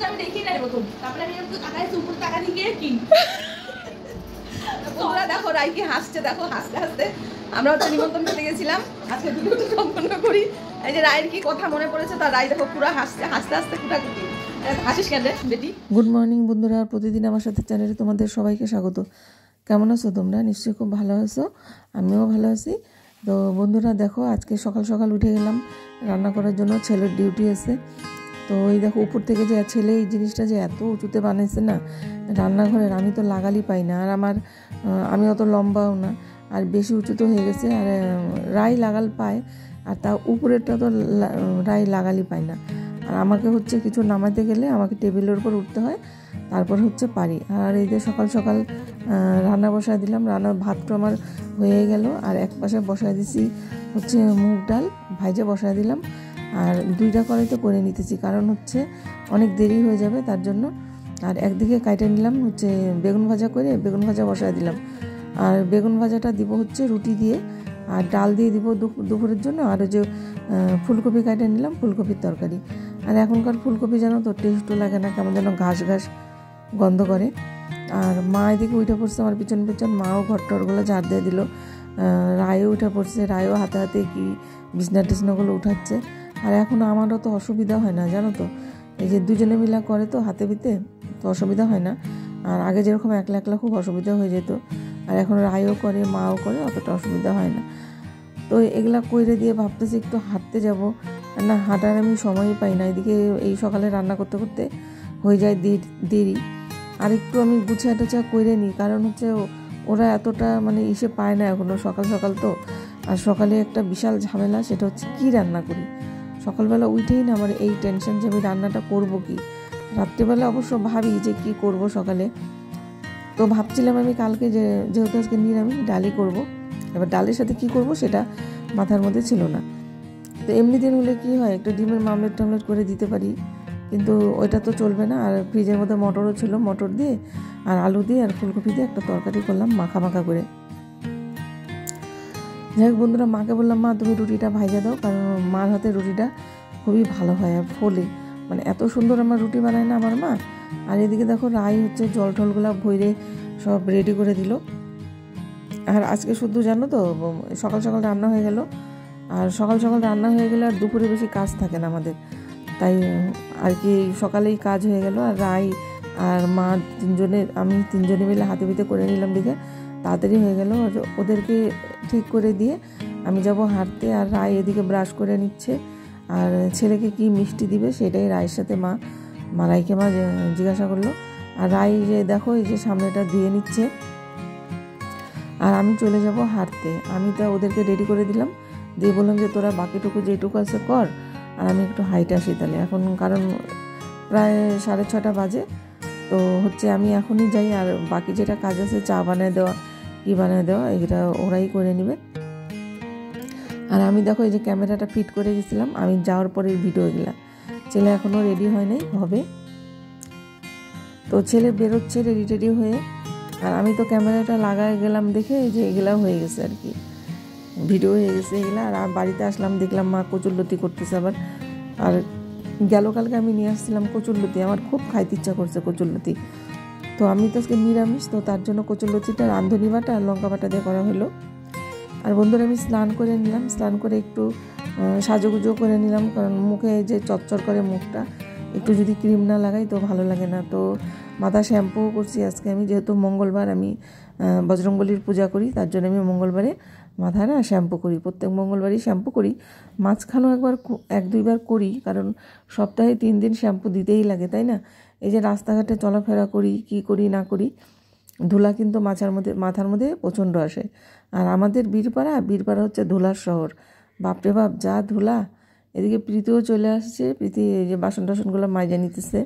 আমি দেখি না প্রথম, তারপরে আমি একটু তাকাইছি উপর টাকা দিয়ে কি বন্ধুরা দেখো রাইকে হাসছে, দেখো হাসতে হাসতে আমরা হচ্ছে নিমন্ত্রণ করতে গেছিলাম, আজকে দুটো সম্পন্ন করি। এই যে রায়ের কি কথা মনে পড়েছে, তার রায় দেখো পুরো হাসছে, হাসতে হাসতে কুটাকুটি। হাসিস কেন বেটি? গুড মর্নিং বন্ধুরা, প্রতিদিন আমার সাথে চ্যানেলে তোমাদের সবাইকে স্বাগত। কেমন আছো তোমরা? নিশ্চয়ই খুব ভালো আছো, আমিও ভালো আছি। তো বন্ধুরা দেখো, আজকে সকাল সকাল উঠে গেলাম রান্না করার জন্য, ছেলের ডিউটি আছে। তো এই দেখো উপর থেকে যে ছেলে এই জিনিসটা যে এত উঁচুতে বানাইছে না রান্নাঘরের, আমি তো লাগালি পাই না। আর আমি অত লম্বাও না, আর বেশি উঁচুতে হয়ে গেছে। আর রাই লাগাল পায়, আর তা উপরেরটা তো রাই লাগালি পায় না। আর আমাকে হচ্ছে কিছু নামাতে গেলে আমাকে টেবিলের উপর উঠতে হয়, তারপর হচ্ছে পারি। আর এই যে সকাল সকাল রান্না বসায় দিলাম, রান্নার ভাতটা আমার হয়ে গেল। আর এক পাশে বসায় দিছি হচ্ছে মুগ ডাল ভাইজে বসায় দিলাম। আর দুইটা কড়াইতে করে নিতেছি, কারণ হচ্ছে অনেক দেরি হয়ে যাবে তার জন্য। আর একদিকে কাইটে নিলাম হচ্ছে বেগুন ভাজা করে, বেগুন ভাজা বসায় দিলাম। আর বেগুন ভাজাটা দিব হচ্ছে রুটি দিয়ে, আর ডাল দিয়ে দিব দুপুরের জন্য। আর যে ফুলকপি কাটে নিলাম, ফুলকপির তরকারি। আর এখনকার ফুলকপি যেন তো টেস্টও লাগে না, কেমন যেন ঘাস ঘাস গন্ধ করে। আর মা এদিকে উঠে পড়ছে আমার পিছন পিছন, মাও ঘর টরগুলো ঝাড় দিয়ে দিল। রায়ও উঠে পড়ছে, রায়ও হাতে হাতে কি বিছনা টিছনাগুলো উঠাচ্ছে। আর এখন আমারও তো অসুবিধা হয় না জানো তো, এই যে দুজনে মিলা করে তো হাতে বিতে, তো অসুবিধা হয় না। আর আগে যেরকম একলা একলা খুব অসুবিধা হয়ে যেত, আর এখন রায়ও করে মাও করে, অতটা অসুবিধা হয় না। তো এগুলা কইরে দিয়ে ভাবতেছি একটু হাঁটতে যাব, না হাঁটার আমি সময়ই পাই না। এদিকে এই সকালে রান্না করতে করতে হয়ে যায় দেরি। আর একটু আমি গুছিয়ে টোছা কইরে নিই, কারণ হচ্ছে ওরা এতটা মানে ইসে পায় না এখনও, সকাল সকাল তো। আর সকালে একটা বিশাল ঝামেলা, সেটা হচ্ছে কি রান্না করি। সকালবেলা উঠেই না আমার এই টেনশন যে আমি রান্নাটা করব কি। রাত্রিবেলা অবশ্য ভাবি যে কি করব সকালে। তো ভাবছিলাম আমি কালকে যেহেতু আজকে নিরামিষ ডালই করব, এবার ডালের সাথে কি করব সেটা মাথার মধ্যে ছিল না। তো এমনি দিন হলে কি হয়, একটা ডিমের মামলেট টামলেট করে দিতে পারি, কিন্তু ওইটা তো চলবে না। আর ফ্রিজের মধ্যে মটরও ছিল, মটর দিয়ে আর আলু দিয়ে আর ফুলকপি দিয়ে একটা তরকারি করলাম মাখা মাখা করে। যাই হোক বন্ধুরা, মাকে বললাম মা তুমি রুটিটা ভাইজা দাও, কারণ মার হাতে রুটিটা খুবই ভালো হয় আর ফোলে, মানে এত সুন্দর আমার রুটি বানায় না আমার মা। আর এদিকে দেখো রাই হচ্ছে জল টলগুলা ভইরে সব রেডি করে দিল। আর আজকে শুধু জানো তো সকাল সকাল রান্না হয়ে গেল। আর সকাল সকাল রান্না হয়ে গেলে আর দুপুরে বেশি কাজ থাকে না আমাদের, তাই আর কি সকালেই কাজ হয়ে গেল। আর রাই আর মা আমি তিনজনে মিলে হাতে পিতে করে নিলাম, দিকে তাড়াতাড়ি হয়ে গেল। ওদেরকে ঠিক করে দিয়ে আমি যাব হাঁটতে। আর রাই এদিকে ব্রাশ করে নিচ্ছে, আর ছেলেকে কি মিষ্টি দিবে সেটাই রায়ের সাথে মা রাইকে জিজ্ঞাসা করলো। আর রাই যে দেখো এই যে সামনেটা ধুয়ে নিচ্ছে, আর আমি চলে যাব হাঁটতে। আমি তো ওদেরকে রেডি করে দিলাম, দিয়ে বললাম যে তোরা বাকিটুকু যেটুকু আছে কর, আর আমি একটু হাইটে আসি তাহলে এখন, কারণ প্রায় 6:30 বাজে। তো হচ্ছে আমি এখনই যাই, আর বাকি যেটা কাজ আছে চা বানিয়ে দেওয়া কি বানিয়ে দেওয়া এটা ওরাই করে নেবে। আর আমি দেখো এই যে ক্যামেরাটা ফিট করে গেছিলাম, আমি যাওয়ার পরের ভিডিওগুলা। ছেলে এখনও রেডি হয় নাই, হবে। তো ছেলে বেরোচ্ছে রেডি টেডি হয়ে, আর আমি তো ক্যামেরাটা লাগায় গেলাম দেখে এই যে এগুলা হয়ে গেছে আর কি, ভিডিও হয়ে গেছে এগুলা। আর বাড়িতে আসলাম, দেখলাম মা কচুরলতি করতেছে আবার। আর গেল কালকে আমি নিয়ে আসছিলাম কচুরলতি, আমার খুব খাইতে ইচ্ছা করছে কচুরলতি। তো আমি তো আজকে নিরামিষ, তো তার জন্য কচুরলতিটা রাঁধুনি বাটা আর লঙ্কা বাটা দিয়ে করা হলো। আর বন্ধুরা আমি স্নান করে নিলাম, স্নান করে একটু সাজুগুজো করে নিলাম, কারণ মুখে যে চচ্চর করে মুখটা, একটু যদি ক্রিম না লাগাই তো ভালো লাগে না। তো মাথা শ্যাম্পুও করছি আজকে আমি, যেহেতু মঙ্গলবার আমি বজরংবলীর পূজা করি, তার জন্য আমি মঙ্গলবারে মাথা না শ্যাম্পু করি, প্রত্যেক মঙ্গলবারই শ্যাম্পু করি। মাঝখানেও একবার 1-2বার করি, কারণ সপ্তাহে 3 দিন শ্যাম্পু দিতেই লাগে, তাই না? এই যে রাস্তাঘাটে চলাফেরা করি, কি করি না করি, ধুলা কিন্তু মাথার মধ্যে প্রচণ্ড আসে। আর আমাদের বীরপাড়া হচ্ছে ধুলার শহর, বাপরে বাপ যা ধুলা। এদিকে প্রীতিও চলে আসছে, প্রীতি এই যে বাসন টাসনগুলো মাইজা নিতেছে।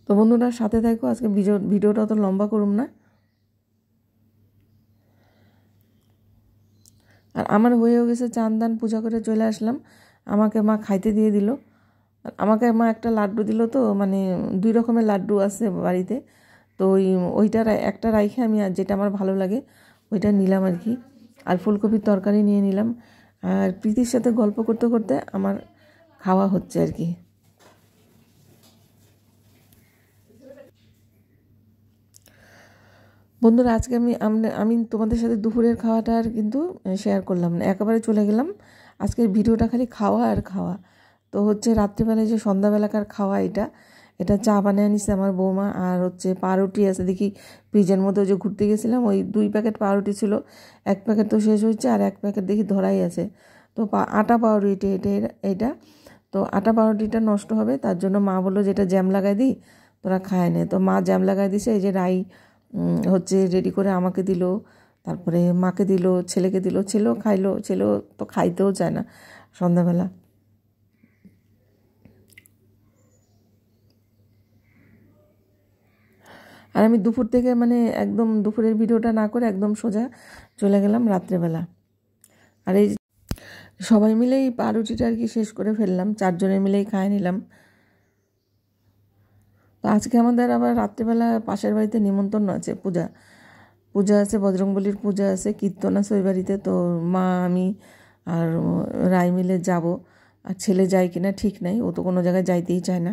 তো বন্ধুরা সাথে থাকো, আজকে ভিডিওটা অত লম্বা করুম না। আর আমার হয়েও গেছে, চান দান পূজা করে চলে আসলাম, আমাকে মা খাইতে দিয়ে দিল। আমাকে মা একটা লাড্ডু দিল, তো মানে 2 রকমের লাড্ডু আছে বাড়িতে, তো ওইটার একটা রাইখে আমি যেটা আমার ভালো লাগে ওইটা নিলাম আর কি। আর ফুলকপির তরকারি নিয়ে নিলাম। আর প্রীতির সাথে গল্প করতে করতে আমার খাওয়া হচ্ছে আর কি। বন্ধুরা আজকে আমি তোমাদের সাথে দুপুরের খাওয়াটা আর কিন্তু শেয়ার করলাম না, একেবারে চলে গেলাম। আজকের ভিডিওটা খালি খাওয়া আর খাওয়া। তো হচ্ছে রাত্রিবেলায় যে সন্ধ্যাবেলাকার খাওয়া, এটা চা বানিয়ে নিচ্ছে আমার বৌমা, আর হচ্ছে পাউরুটি আছে দেখি ফ্রিজের মধ্যে, যে ঘুরতে গেছিলাম ওই 2 প্যাকেট পাউরুটি ছিল, 1 প্যাকেট তো শেষ হচ্ছে আর 1 প্যাকেট দেখি ধরাই আছে। তো আটা পাউরুটি এটা তো আটা পাউরুটিটা নষ্ট হবে, তার জন্য মা বললো যে এটা জ্যাম লাগাই দিই, তোরা খায় নে। তো মা জ্যাম লাগাই দিছে, এই যে রাই হচ্ছে রেডি করে আমাকে দিল, তারপরে মাকে দিল, ছেলেকে দিল, ছেলেও খাইলো। ছেলেও তো খাইতেও চায় না সন্ধ্যাবেলা। আর আমি দুপুর থেকে মানে একদম দুপুরের ভিডিওটা না করে একদম সোজা চলে গেলাম রাত্রেবেলা। আর এই সবাই মিলেই পাউরুটিটা আর কি শেষ করে ফেললাম, 4 জনে মিলেই খাই নিলাম। তো আজকে আমাদের আবার রাত্রেবেলা পাশের বাড়িতে নিমন্ত্রণ আছে, পূজা আছে, বজরংবলীর পূজা আছে, কীর্তন আছে ওই বাড়িতে। তো মা, আমি আর রাই মিলে যাব। আর ছেলে যায় কিনা ঠিক নাই, ও তো কোনো জায়গায় যাইতেই চায় না।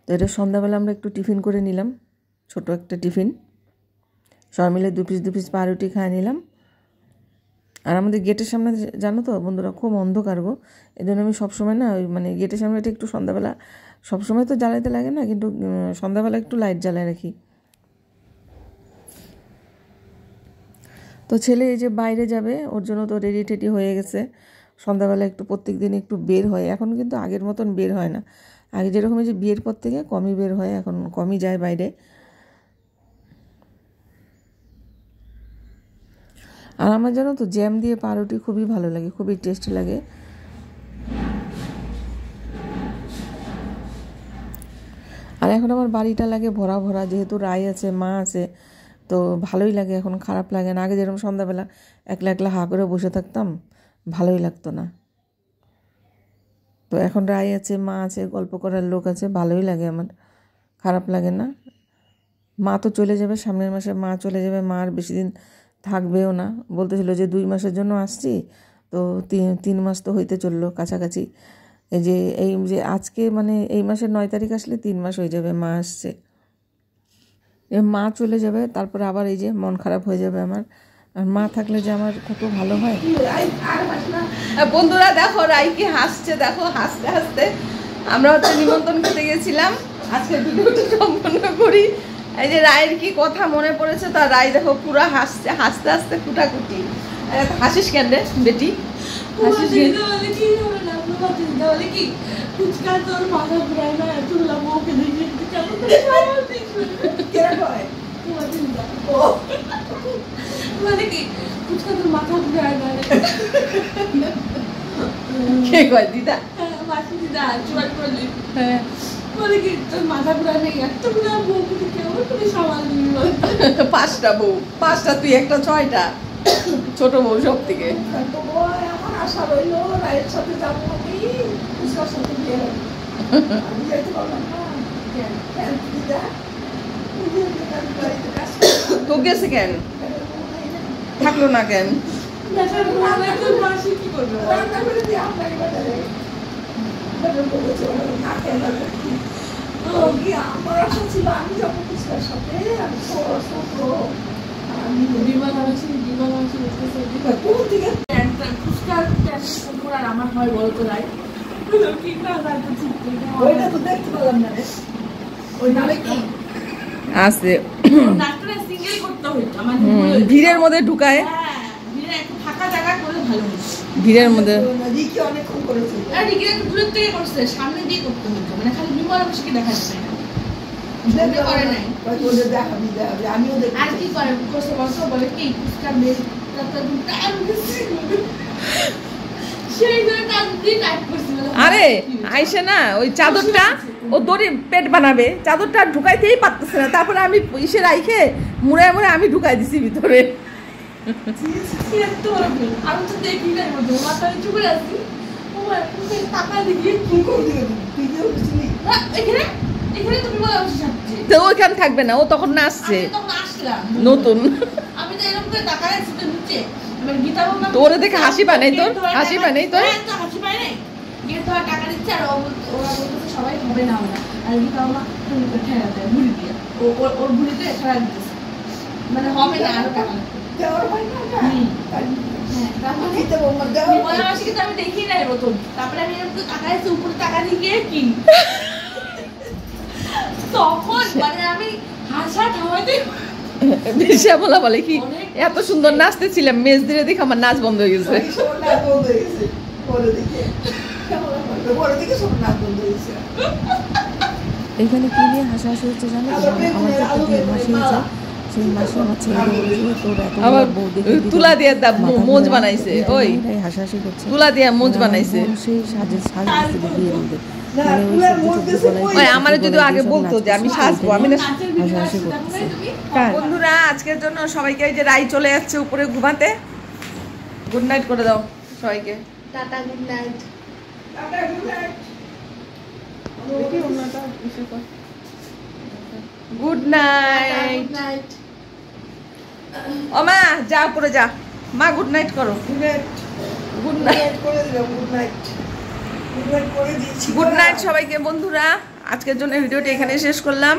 তো এটা সন্ধ্যাবেলা আমরা একটু টিফিন করে নিলাম, ছোট একটা টিফিন, সবাই মিলে 2 পিস পাউরুটি খাই নিলাম। আর আমাদের গেটের সামনে জানো তো বন্ধুরা খুব অন্ধকার গো, এই জন্য আমি সবসময় না ওই মানে গেটের সামনেটা একটু সন্ধ্যাবেলা, সবসময় তো জ্বালাইতে লাগে না, কিন্তু সন্ধ্যাবেলা একটু লাইট জ্বালায় রাখি। তো ছেলে এই যে বাইরে যাবে, ওর জন্য তো রেডি টেডি হয়ে গেছে। সন্ধ্যাবেলা একটু প্রত্যেক দিন একটু বের হয়, এখন কিন্তু আগের মতন বের হয় না। আগে যেরকম যে বিয়ের পর থেকে কমই বের হয়, এখন কমই যায় বাইরে। আর আমার জানো তো জ্যাম দিয়ে পাউরুটি খুবই ভালো লাগে, খুবই টেস্টি লাগে। আর এখন আমার বাড়িটা লাগে ভরা ভরা, যেহেতু রাই আছে, মা আছে, তো ভালোই লাগে, এখন খারাপ লাগে না। আগে যেরকম সন্ধ্যাবেলা একলা একলা হা করে বসে থাকতাম, ভালোই লাগতো না। তো এখন রাই আছে, মা আছে, গল্প করার লোক আছে, ভালোই লাগে আমার, খারাপ লাগে না। মা তো চলে যাবে সামনের মাসে, মা চলে যাবে, মা আর বেশি দিন থাকবেও না, বলতেছিল যে 2 মাসের জন্য আসছি। তো 3 মাস তো হইতে চললো কাছাকাছি। এই যে আজকে মানে এই মাসের 9 তারিখ আসলে 3 মাস হয়ে যাবে মা আসছে। মা চলে যাবে, তারপরে আবার এই যে মন খারাপ হয়ে যাবে আমার। আর মা থাকলে যে আমার কত ভালো হয়। বন্ধুরা দেখো রাই কি হাসছে, দেখো হাসতে হাসতে। আমরা হচ্ছে নিমন্ত্রণ খেতে গেছিলাম, আজকে ভিডিওটা সম্পন্ন করি। এই যে রায়ের কি কথা মনে পড়েছে, তা রাই দেখো পুরো হাসছে, হাসতে হাসতে কুটাকুটি। হাসিস কেন রে বেটি, হাসিস কি ফুচকা তোর মাথা ঘুরায় না, তুললাম ওকে দেখে মানে কি ফুচকা তোর মাথা ঘুরায় না, কে কয় দিদা, মাসি দিদা চুয়াল করলি, হ্যাঁ মানে কি তোর মাথা ঘুরায় না, এতগুলো বউ কেমন করে সামাল দিবি? 5টা বউ, 5টা তুই একটা, 6টা ছোট বউ সব থেকে। আমার আশা রইল রায়ের সাথে যাবো, আমি ফুচকার সাথে বিয়ে হবে, আমি যাইতে পারলাম না। তো গেছে কেন, থাকলো না কেন? মাসি কি করবে? আমার আশা ছিল আমি যাবো ফুচকার সাথে, আমি আমার হয় বলতো রাই ওইটা তো দেখতে পেলাম না, ওই নামে কি আছে ডাক্তারের সিঙ্গেল করতে হইতো আমার ভিড়ের মধ্যে ঢুকায়, একটু ফাঁকা জায়গা করে ভালো হতো। ভিড়ের মধ্যে রিকি অনেকক্ষণ করেছে, রিকি একটু দূরের থেকে করছে, সামনে দিয়ে করতে হতো, মানে খালি বিমল অবশ্যই দেখা যায় না, করে নাই দেখাবি দেখাবি আমিও দেখি। আর কি করে বসে বসে বলে কি ফুচকা দে, আরে আইসে না ওই চাদরটা, ও দড়ি পেট বানাবে, চাদরটা ঢুকাইতেই পারতেছে না, তারপরে আমি ইসে রাইখে মুড়ে মুড়ে আমি ঢুকাই দিছি ভিতরে। আমি তো দেখি নাই মধ্যে মাথা চুপে আছি, টাকা দিয়ে কি করবি এখানে, এখানে তুমি বলে বসে থাকছি, তো ওইখানে থাকবে না, ও তখন না আসছে নতুন। আমি তো এরকম করে টাকা রাখছি তো নিচে, মানে গীতা বাবা তোরে দেখে হাসি পায় নাই, তোর হাসি পায় নাই, তোর হাসি পায় নাই, গেট ধর টাকা দিচ্ছে আর ওরা বলতেছে সবাই হবে না আমরা আর কি কামা ঠেলা দেয় ভুড়ি দিয়ে ওর ভুড়িতে ঠেলা দিতেছে মানে হবে না আরো টাকা আমি দেখি নাই প্রথম তারপরে আমি টাকা এসে উপরে টাকা দিয়ে কি তখন মানে আমি হাসা থামাইতে শ্যামলা বলে কি এত সুন্দর নাচতেছিলাম মেজ ধীরে দেখে আমার নাচ বন্ধ হয়ে গেছে। এখানে কি নিয়ে হাসাহাসি হচ্ছে জানো তো? আমার যে পেটের মাসি আছে সেই মাসি আমার ছেলেকে বলেছিল তোর এত আবার বউ দেখে তুলা দিয়ে মোজ বানাইছে ওই হাসাহাসি করছে তুলা দিয়ে মোজ বানাইছে। সেই সাজে দিয়ে দিতে ওই আমার যদি আগে বলতো যে আমি সাজবো আমি না। হাসাহাসি করতেছে। বন্ধুরা আজকের জন্য সবাইকে এই যে রাই চলে যাচ্ছে উপরে ঘুমাতে। গুড নাইট করে দাও সবাইকে। Tata good night good night. Night ও মা যা উপরে যা মা গুড নাইট করো। গুড নাইট গুড নাইট সবাইকে। বন্ধুরা আজকের জন্য ভিডিওটি এখানে শেষ করলাম।